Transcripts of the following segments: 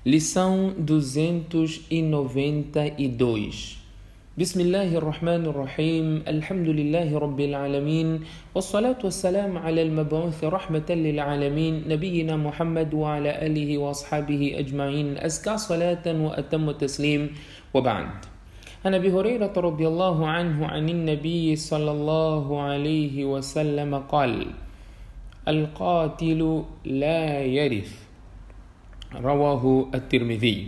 Lição 292. Bismillahirrahmanirrahim. Alhamdulillahi Rabbil Alamin. Wassalatu wassalamu ala al-mab'uth rahmatan lil alamin. Nabiyyina Muhammad wa ala alihi wa ashabihi ajma'in. Azka salatan wa atammu taslim. Wa ba'd. عن أبي هريرة رضي الله عنه عن النبي صلى الله عليه وسلم قال: القاتل لا يرث. رواه الترمذي.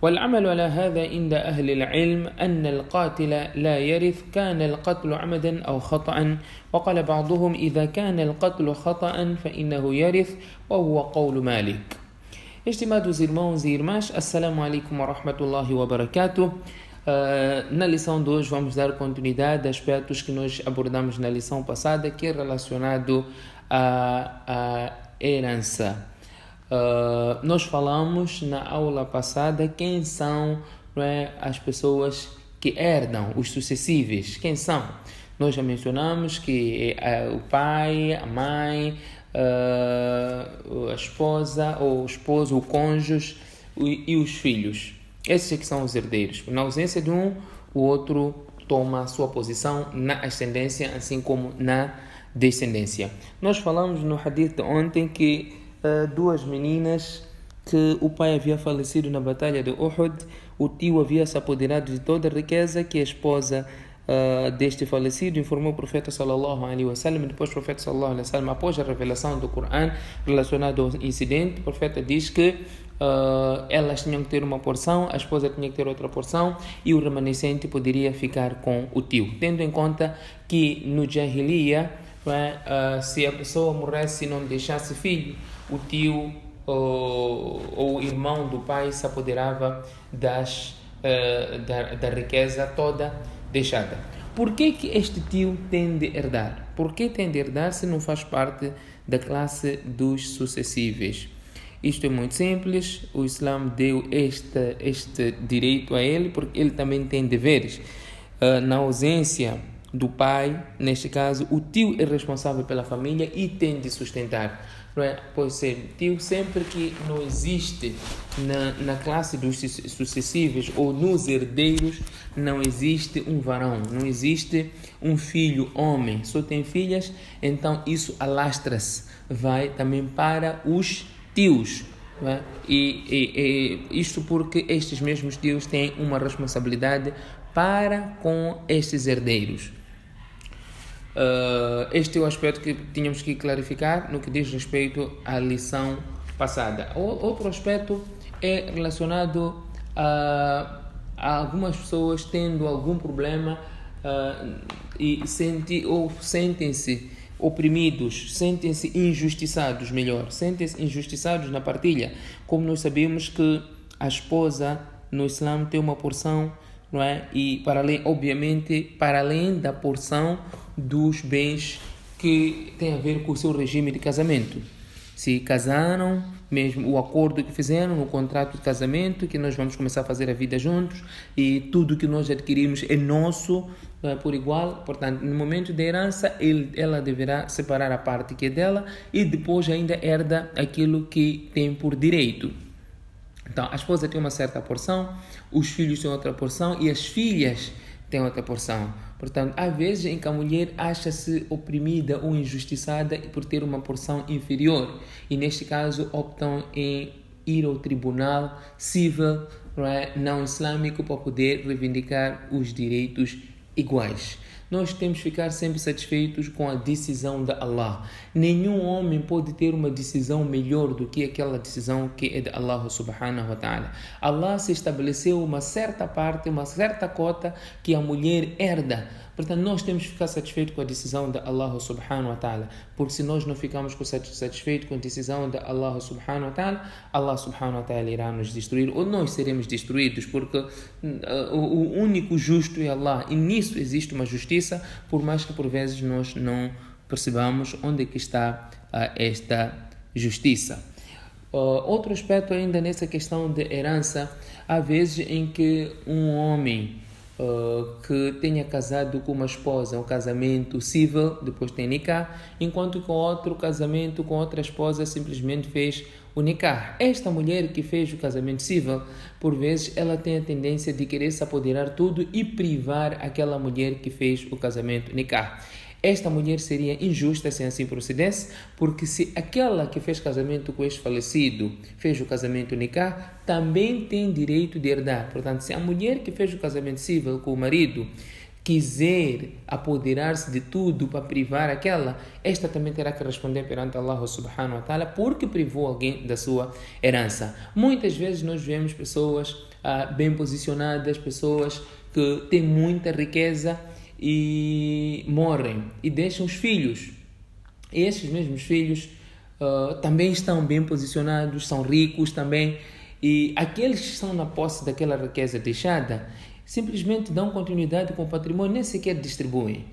والعمل على هذا عند أهل العلم أن القاتل لا يرث كان القتل عمدا أو خطأ، وقال بعضهم إذا كان القتل خطأ فإنه يرث، وهو قول مالك. Estimados irmãos e irmãs, Assalamu alaikum wa rahmatullahi wa barakatuh. Na lição de hoje vamos dar continuidade a aspectos que nós abordamos na lição passada, que é relacionado à herança. Nós falamos na aula passada quem são, não é, as pessoas que herdam, os sucessíveis, quem são. Nós já mencionamos que o pai, a mãe, a esposa ou o esposo, o cônjuge e os filhos. Esses é que são os herdeiros. Na ausência de um, o outro toma a sua posição na ascendência, assim como na descendência. Nós falamos no hadith de ontem que duas meninas que o pai havia falecido na batalha de Uhud, o tio havia se apoderado de toda a riqueza, que a esposa deste falecido informou o profeta sallallahu alaihi wasallam. Depois o profeta sallallahu alaihi wasallam, após a revelação do Corão relacionado ao incidente, o profeta diz que elas tinham que ter uma porção, a esposa tinha que ter outra porção e o remanescente poderia ficar com o tio, tendo em conta que no Jahiliya, se a pessoa morresse e não deixasse filho, o tio ou o irmão do pai se apoderava da riqueza toda deixada. Por que este tio tem de herdar? Por que tem de herdar se não faz parte da classe dos sucessíveis? Isto é muito simples. O Islã deu este direito a ele porque ele também tem deveres. Na ausência do pai, neste caso, o tio é responsável pela família e tem de sustentar. Não é? Pois ser tio, sempre que não existe na classe dos sucessíveis ou nos herdeiros, não existe um varão, não existe um filho homem, só tem filhas, então isso alastra-se, vai também para os tios. Não é? E isto porque estes mesmos tios têm uma responsabilidade para com estes herdeiros. Este é o aspecto que tínhamos que clarificar no que diz respeito à lição passada. Outro aspecto é relacionado a algumas pessoas tendo algum problema e sentem-se oprimidos, sentem-se injustiçados na partilha. Como nós sabemos que a esposa no Islã tem uma porção, não é? E para além da porção dos bens que tem a ver com o seu regime de casamento. Se casaram, mesmo o acordo que fizeram no contrato de casamento, que nós vamos começar a fazer a vida juntos e tudo que nós adquirimos é nosso, por igual. Portanto, no momento da herança, ela deverá separar a parte que é dela e depois ainda herda aquilo que tem por direito. Então, a esposa tem uma certa porção, os filhos têm outra porção e as filhas têm outra porção. Portanto, há vezes em que a mulher acha-se oprimida ou injustiçada por ter uma porção inferior. E neste caso optam em ir ao tribunal civil, não islâmico, para poder reivindicar os direitos iguais. Nós temos que ficar sempre satisfeitos com a decisão de Allah. Nenhum homem pode ter uma decisão melhor do que aquela decisão que é de Allah subhanahu wa ta'ala. Allah se estabeleceu uma certa parte, uma certa cota que a mulher herda. Portanto, nós temos que ficar satisfeitos com a decisão de Allah subhanahu wa ta'ala. Porque se nós não ficarmos satisfeitos com a decisão de Allah subhanahu wa ta'ala, Allah subhanahu wa ta'ala irá nos destruir ou nós seremos destruídos, porque o único justo é Allah. E nisso existe uma justiça, por mais que por vezes nós não percebamos onde é que está esta justiça. Outro aspecto ainda nessa questão de herança, há vezes em que um homem que tenha casado com uma esposa, um casamento civil, depois tem nikah, enquanto que outro casamento com outra esposa simplesmente fez o nikah. Esta mulher que fez o casamento civil, por vezes, ela tem a tendência de querer se apoderar tudo e privar aquela mulher que fez o casamento nikah. Esta mulher seria injusta se assim procedesse, porque se aquela que fez casamento com este falecido fez o casamento nikah, também tem direito de herdar. Portanto, se a mulher que fez o casamento civil com o marido quiser apoderar-se de tudo para privar aquela, esta também terá que responder perante Allah subhanahu wa ta'ala porque privou alguém da sua herança. Muitas vezes nós vemos pessoas bem posicionadas, pessoas que têm muita riqueza e morrem e deixam os filhos. E esses mesmos filhos também estão bem posicionados, são ricos também, e aqueles que estão na posse daquela riqueza deixada simplesmente dão continuidade com o patrimônio, nem sequer distribuem.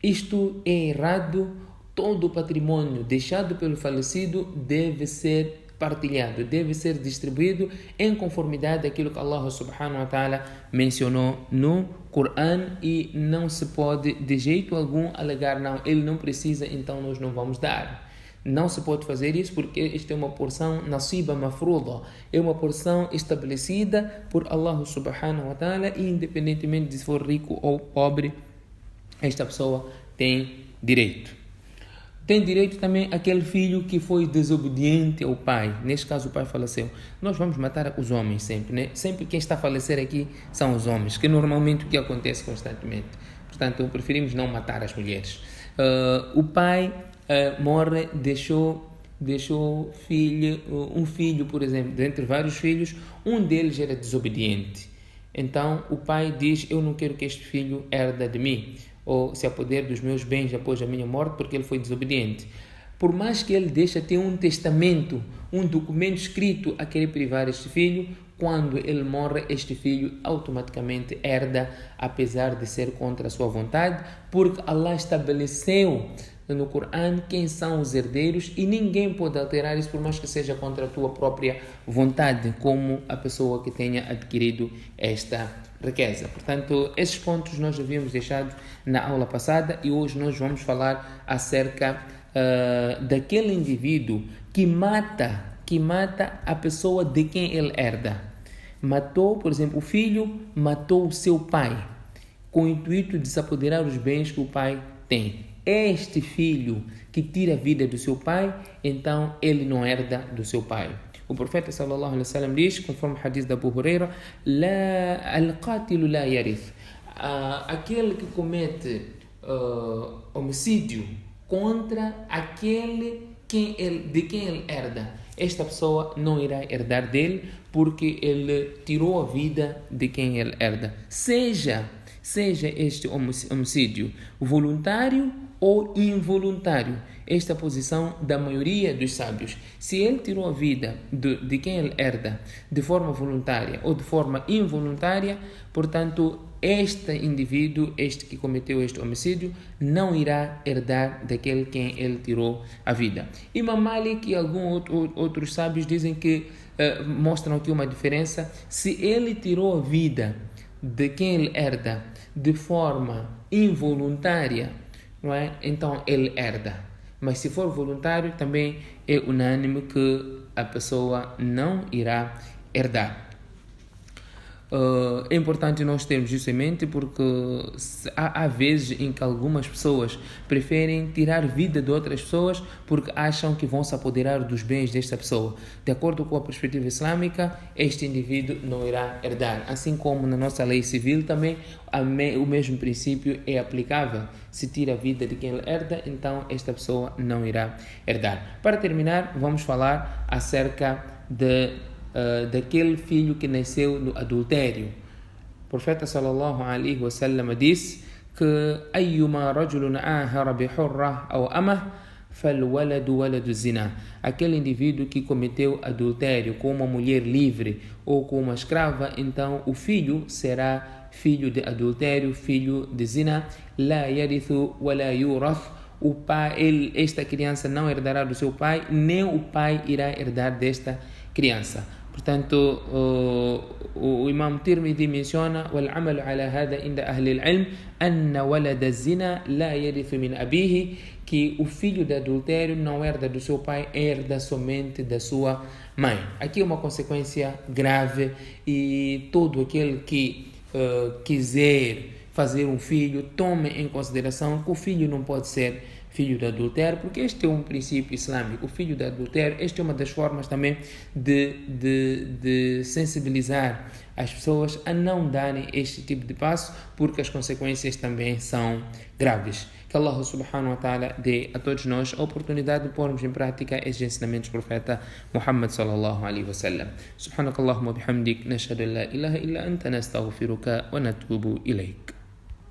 Isto é errado. Todo o patrimônio deixado pelo falecido deve ser partilhado, deve ser distribuído em conformidade àquilo que Allah subhanahu wa ta'ala mencionou no Coran, e não se pode de jeito algum alegar, não, ele não precisa, então nós não vamos dar. Não se pode fazer isso porque isto é uma porção nasiba mafruda, é uma porção estabelecida por Allah subhanahu wa ta'ala, e independentemente de se for rico ou pobre, esta pessoa tem direito. Tem direito também aquele filho que foi desobediente ao pai. Neste caso o pai faleceu. Nós vamos matar os homens sempre, né? Sempre quem está a falecer aqui são os homens, que normalmente o que acontece constantemente. Portanto, preferimos não matar as mulheres. O pai morre, deixou um filho, por exemplo, dentre vários filhos, um deles era desobediente. Então o pai diz: eu não quero que este filho herda de mim, ou se apodere dos meus bens após a minha morte, porque ele foi desobediente. Por mais que ele deixe ter um testamento, um documento escrito a querer privar este filho, quando ele morre, este filho automaticamente herda, apesar de ser contra a sua vontade, porque Allah estabeleceu no Coran quem são os herdeiros e ninguém pode alterar isso, por mais que seja contra a tua própria vontade, como a pessoa que tenha adquirido esta riqueza. Portanto, esses pontos nós havíamos deixado na aula passada, e hoje nós vamos falar acerca daquele indivíduo que mata a pessoa de quem ele herda. Matou, por exemplo, o filho matou o seu pai com o intuito de se apoderar dos bens que o pai tem. Este filho que tira a vida do seu pai, então ele não herda do seu pai. O profeta sallallahu alaihi wasallam diz, conforme o hadith de Abu Huraira, al-qatilu la yarith. Aquele que comete homicídio contra aquele de quem ele herda, esta pessoa não irá herdar dele, porque ele tirou a vida de quem ele herda. Seja este homicídio voluntário ou involuntário. Esta é a posição da maioria dos sábios. Se ele tirou a vida de quem ele herda de forma voluntária ou de forma involuntária, portanto, este indivíduo, este que cometeu este homicídio, não irá herdar daquele quem ele tirou a vida. Imam Malik e alguns outros sábios dizem que mostram aqui uma diferença. Se ele tirou a vida de quem ele herda de forma involuntária, não é? Então ele herda. Mas se for voluntário, também é unânime que a pessoa não irá herdar. É importante nós termos isso em mente, porque há vezes em que algumas pessoas preferem tirar vida de outras pessoas porque acham que vão se apoderar dos bens desta pessoa. De acordo com a perspectiva islâmica, este indivíduo não irá herdar. Assim como na nossa lei civil também o mesmo princípio é aplicável. Se tira a vida de quem ele herda, então esta pessoa não irá herdar. Para terminar, vamos falar acerca daquele filho que nasceu no adultério. O profeta sallallahu alaihi wasallam disse que ayyuma rajulun ahara bi hurra aw amah falwaladu waladu zina. Aquele indivíduo que cometeu adultério com uma mulher livre ou com uma escrava, então o filho será filho de adultério, filho de zina. La yarithu wa la yurath. O pai, esta criança não herdará do seu pai, nem o pai irá herdar desta criança. Portanto, o Imam Tirmidhi menciona: "والعمل على هذا عند أهل العلم أن ولد الزنا لا يرث من أبيه", que o filho de adultério não herda do seu pai, herda somente da sua mãe. Aqui é uma consequência grave, e todo aquele que quiser fazer um filho, tome em consideração que o filho não pode ser filho de adultério, porque este é um princípio islâmico. O filho de adultério, esta é uma das formas também de sensibilizar as pessoas a não darem este tipo de passo, porque as consequências também são graves. Que Allah subhanahu wa ta'ala dê a todos nós a oportunidade de pormos em prática estes ensinamentos do profeta Muhammad sallallahu alaihi wasallam. Subhanakallahumma bihamdik, nashhadu an la ilaha illa anta, nastaghfiruka wa natubu ilaik.